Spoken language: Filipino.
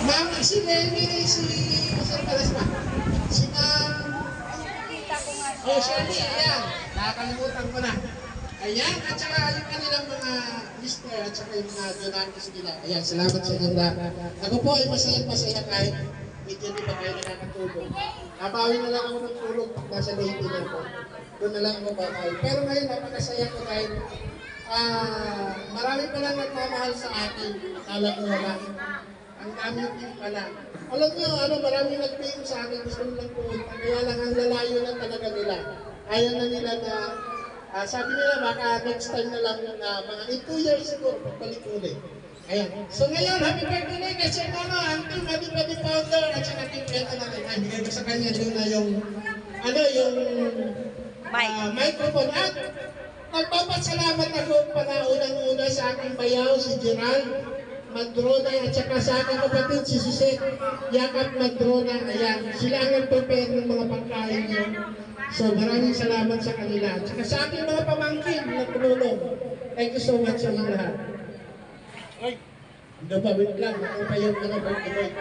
Ma'am, si Lenny, si Palas pa. Si Ma'am... Oh, Shirley, ayan. Nakakalimutan ko na. Ayan, at saka yung kanilang mga mister at saka yung mga donators nila. Ayan, salamat sa kanila. Ako po ay masaya kahit medyo di ba kayo nakakatulog. Nabawi na lang ako ng tulog pag nasa Leyte na ako. Doon na lang ako babawi. Pero ngayon, napakasaya ko dahil marami pa lang nagmamahal sa akin. Akala ko wala. Ang dami din pala. Alam nyo, marami nag-pay sa akin. Gusto nilang pumunta. Kaya lang ang lalayo na talaga nila. Ayaw na nila na sabi nila baka next time na lang na mga 2 years siguro pagbalik ulit. Ayan. So ngayon, happy birthday kasi ang team Madi Founder at saka team Beto natin. Ay, bigay ko sa kanya doon na yung microphone. At nagpapasalamat ako unang-una sa aking bayaw, si Gerald Madrona at saka sa aking kapatid, si Jose Yakap Madrona. Ayan. Sila ang nag-prepare ng mga pagkain niyo. So maraming salamat sa kanila. At saka sa aking mga pamangkin na tumulong. Thank you so much sa inyo lahat. Ay, wait lang. Ako pa yung mga birthday.